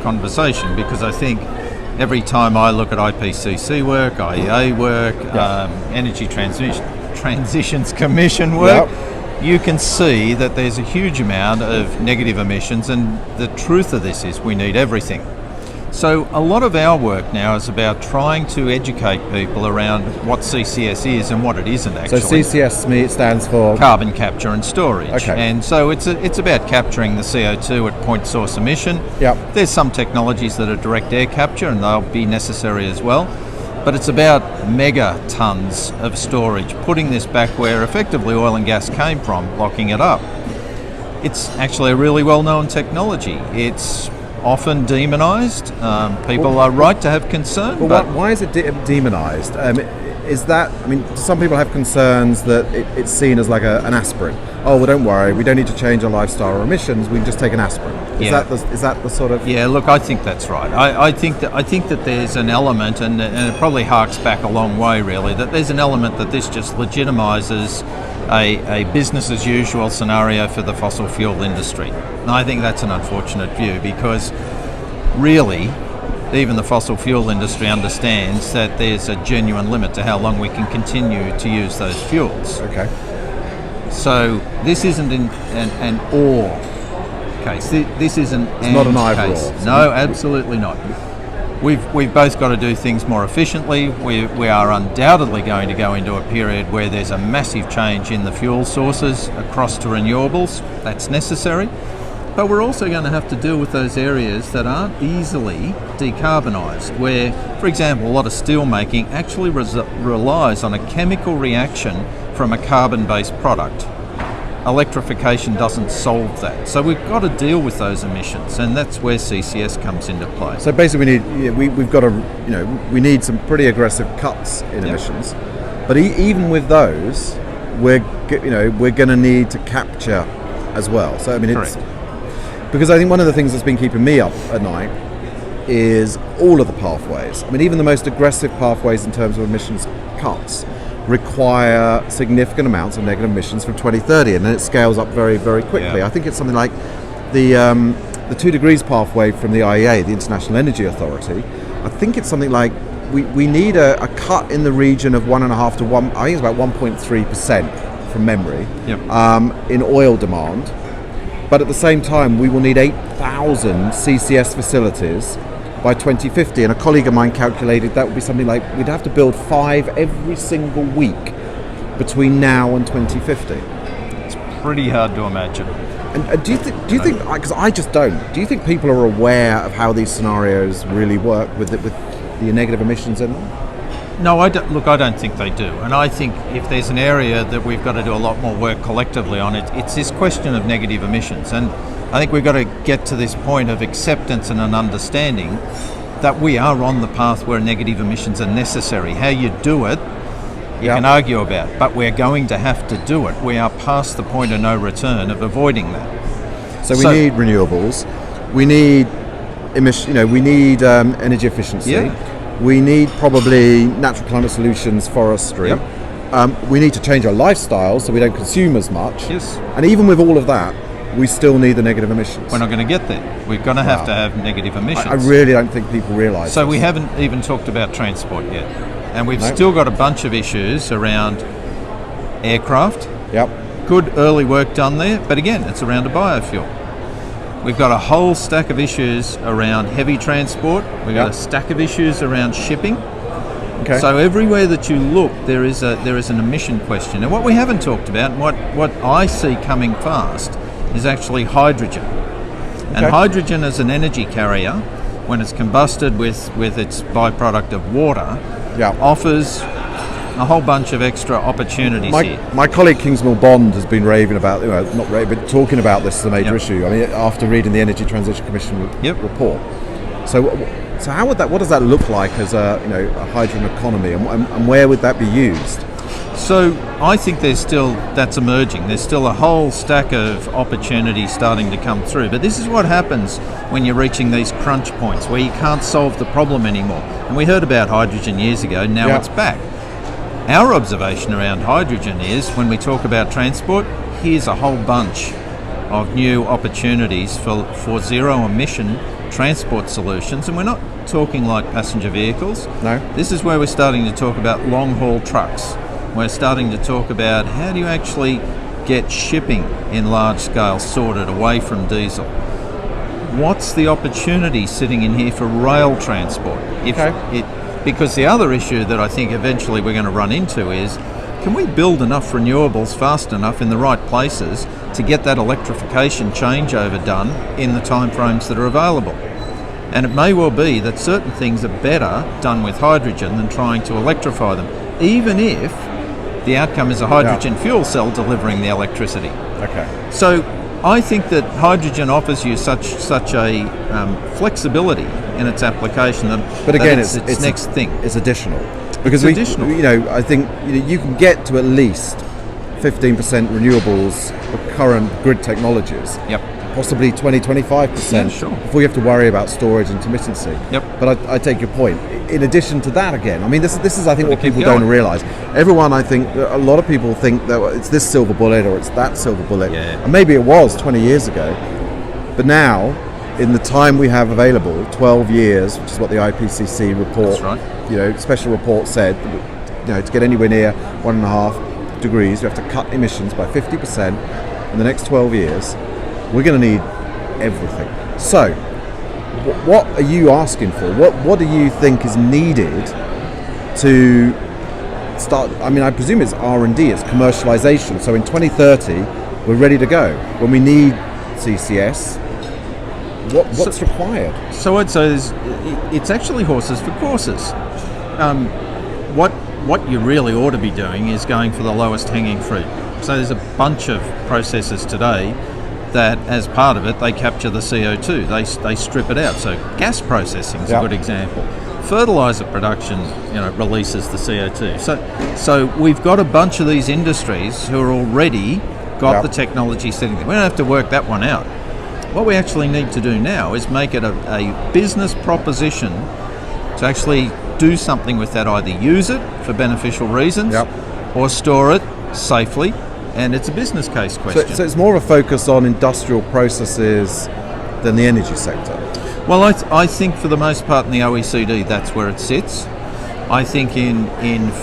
conversation, because I think every time I look at IPCC work, IEA work, Energy Transitions Commission work, you can see that there's a huge amount of negative emissions, and the truth of this is we need everything. So a lot of our work now is about trying to educate people around what CCS is and what it isn't actually. So CCS stands for? Carbon capture and storage. Okay. And so it's about capturing the CO2 at point source emission. Yep. There's some technologies that are direct air capture, and they'll be necessary as well. But it's about megatons of storage, putting this back where effectively oil and gas came from, locking it up. It's actually a really well-known technology. It's often demonised. People are right to have concern. But why is it demonised? Is that, some people have concerns that it's seen as like an aspirin. Oh, well, don't worry, we don't need to change our lifestyle or emissions, we can just take an aspirin. Is that the sort of... Yeah, look, I think that's right. I think that there's an element, and it probably harks back a long way really, that there's an element that this just legitimises a business as usual scenario for the fossil fuel industry. And I think that's an unfortunate view, because really even the fossil fuel industry understands that there's a genuine limit to how long we can continue to use those fuels. Okay. So this isn't an or case. This is an it's not an either case. or. No, absolutely not. We've both got to do things more efficiently. We are undoubtedly going to go into a period where there's a massive change in the fuel sources across to renewables. That's necessary. But we're also going to have to deal with those areas that aren't easily decarbonised, where, for example, a lot of steel making actually relies on a chemical reaction from a carbon-based product. Electrification doesn't solve that. So we've got to deal with those emissions, and that's where CCS comes into play. So basically we need some pretty aggressive cuts in emissions. But even with those, we're going to need to capture as well. So Correct. Because I think one of the things that's been keeping me up at night is all of the pathways. Even the most aggressive pathways in terms of emissions cuts require significant amounts of negative emissions from 2030, and then it scales up very, very quickly. Yeah. I think it's something like the 2 degrees pathway from the IEA, the International Energy Authority. I think it's something like we need a cut in the region of 1.5 to 1. I think it's about 1.3% from memory. Yep. In oil demand. But at the same time, we will need 8,000 CCS facilities by 2050. And a colleague of mine calculated that would be something like we'd have to build 5 every single week between now and 2050. It's pretty hard to imagine. And do you think? Because I just don't. Do you think people are aware of how these scenarios really work with the negative emissions in them? No, I don't think they do. And I think if there's an area that we've got to do a lot more work collectively on, it's this question of negative emissions. And I think we've got to get to this point of acceptance and an understanding that we are on the path where negative emissions are necessary. How you do it, you can argue about, but we're going to have to do it. We are past the point of no return of avoiding that. So we need renewables. We need we need energy efficiency. Yeah. We need probably natural climate solutions, forestry. Yep. We need to change our lifestyles so we don't consume as much. Yes. And even with all of that, we still need the negative emissions. We're not going to get there. We're going to have to have negative emissions. I really don't think people realise So this. we haven't even talked about transport yet. And we've still got a bunch of issues around aircraft. Yep. Good early work done there, but again, it's around a biofuel. We've got a whole stack of issues around heavy transport. We've got a stack of issues around shipping. Okay. So everywhere that you look, there is an emission question. And what we haven't talked about, and what I see coming fast, is actually hydrogen. And hydrogen as an energy carrier, when it's combusted with its byproduct of water, offers a whole bunch of extra opportunities here. My colleague Kingsmill Bond has been raving about, but talking about this as a major issue. After reading the Energy Transition Commission report. So how would what does that look like as a hydrogen economy, and where would that be used? So I think that's emerging. There's still a whole stack of opportunities starting to come through. But this is what happens when you're reaching these crunch points where you can't solve the problem anymore. And we heard about hydrogen years ago, now it's back. Our observation around hydrogen is when we talk about transport, here's a whole bunch of new opportunities for zero emission transport solutions, and we're not talking like passenger vehicles. No. This is where we're starting to talk about long-haul trucks. We're starting to talk about how do you actually get shipping in large scale sorted away from diesel. What's the opportunity sitting in here for rail transport? Because the other issue that I think eventually we're going to run into is, can we build enough renewables fast enough in the right places to get that electrification changeover done in the timeframes that are available? And it may well be that certain things are better done with hydrogen than trying to electrify them, even if the outcome is a hydrogen fuel cell delivering the electricity. Okay. So I think that hydrogen offers you such a flexibility in its application but again, it's next thing. It's additional. Because additional. I think you can get to at least 15% renewables of current grid technologies. Yep. Possibly 20-25%. Yeah, sure. Before you have to worry about storage intermittency. Yep. But I take your point. In addition to that, again, I mean, this is I think what people going. don't realise. Everyone, I think, a lot of people think that it's this silver bullet or it's that silver bullet. Yeah. And maybe it was 20 years ago. But now, in the time we have available, 12 years, which is what the IPCC report, That's right. Special report said, to get anywhere near 1.5 degrees, you have to cut emissions by 50% in the next 12 years. We're going to need everything. So, what are you asking for? What do you think is needed to start? I mean, I presume it's R&D, it's commercialization. So in 2030, we're ready to go. When we need CCS, what's required? So I'd say it's actually horses for courses. What you really ought to be doing is going for the lowest hanging fruit. So there's a bunch of processes today that, as part of it, they capture the CO2. They strip it out. So gas processing is a good example. Fertilizer production, releases the CO2. So we've got a bunch of these industries who are already got the technology sitting there. We don't have to work that one out. What we actually need to do now is make it a business proposition to actually do something with that, either use it for beneficial reasons or store it safely, and it's a business case question. So it's more of a focus on industrial processes than the energy sector? Well, I think for the most part in the OECD that's where it sits. I think in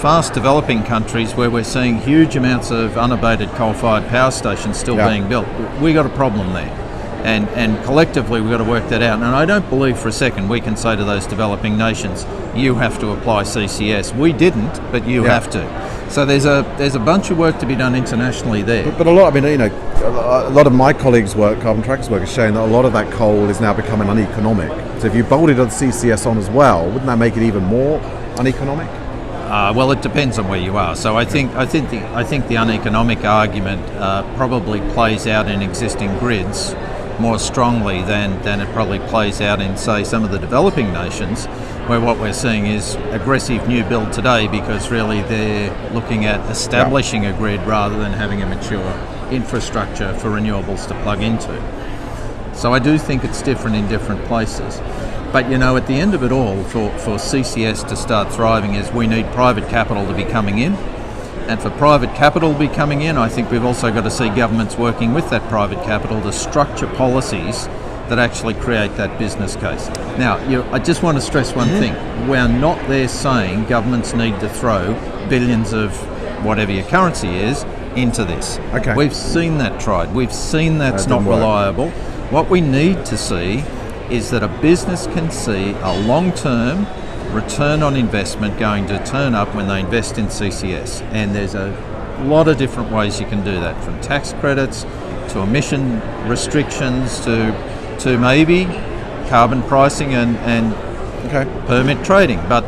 fast developing countries where we're seeing huge amounts of unabated coal-fired power stations still being built, we got a problem there. And collectively we've got to work that out. And I don't believe for a second we can say to those developing nations, you have to apply CCS. We didn't, but you have to. So there's a bunch of work to be done internationally there. But a lot of my colleagues' work, carbon trackers' work, is showing that a lot of that coal is now becoming uneconomic. So if you bolted on CCS on as well, wouldn't that make it even more uneconomic? Well, it depends on where you are. So I think the uneconomic argument probably plays out in existing grids more strongly than it probably plays out in, say, some of the developing nations, where what we're seeing is aggressive new build today because really they're looking at establishing a grid rather than having a mature infrastructure for renewables to plug into. So I do think it's different in different places. But at the end of it all, for CCS to start thriving, is we need private capital to be coming in. And for private capital to be coming in, I think we've also got to see governments working with that private capital to structure policies that actually create that business case. Now, I just want to stress one thing. We're not there saying governments need to throw billions of whatever your currency is into this. Okay. We've seen that tried. We've seen that's not reliable. What we need to see is that a business can see a long-term return on investment going to turn up when they invest in CCS. And there's a lot of different ways you can do that, from tax credits to emission restrictions to maybe carbon pricing and permit trading. But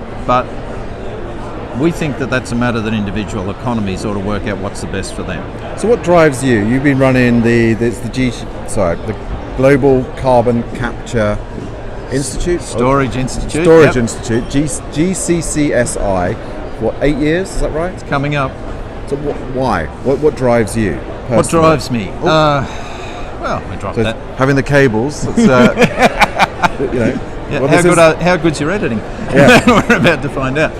we think that that's a matter that individual economies ought to work out what's the best for them. So what drives you? You've been running the Global Carbon Capture Institute? Storage Institute. Institute, GCCSI, 8 years, is that right? It's coming up. So why? What drives you personally? What drives me? Well, we dropped that. Having the cables, it's, how good's your editing? Yeah. We're about to find out.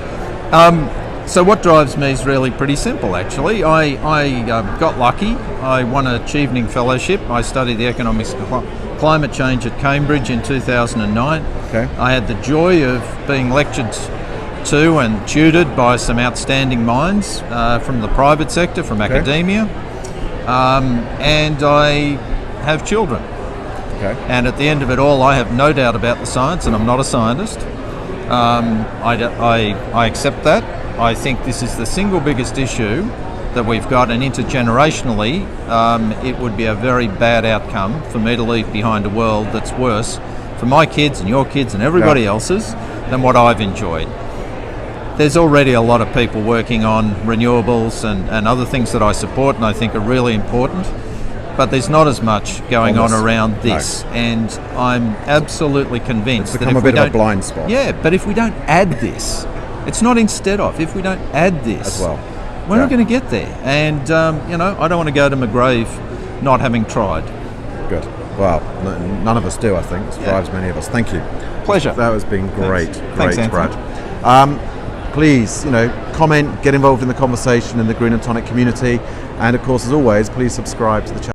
So what drives me is really pretty simple, actually. I got lucky. I won a Chevening Fellowship. I studied the economics of climate change at Cambridge in 2009. Okay. I had the joy of being lectured to and tutored by some outstanding minds from the private sector, from academia, and I have children. Okay. And at the end of it all, I have no doubt about the science, and I'm not a scientist. I accept that. I think this is the single biggest issue that we've got, and intergenerationally, it would be a very bad outcome for me to leave behind a world that's worse for my kids and your kids and everybody else's than what I've enjoyed. There's already a lot of people working on renewables and other things that I support and I think are really important, but there's not as much going on around this. And I'm absolutely convinced that if we don't, a bit of a blind spot. Yeah, but if we don't add this, it's not instead of. If we don't add this, as well, we're not going to get there. And I don't want to go to my grave not having tried. Good. Well, none of us do. I think it drives many of us. Thank you. Pleasure. That has been great. Thanks, great, Brad. Please, comment, get involved in the conversation in the Green and Tonic community, and of course, as always, please subscribe to the channel.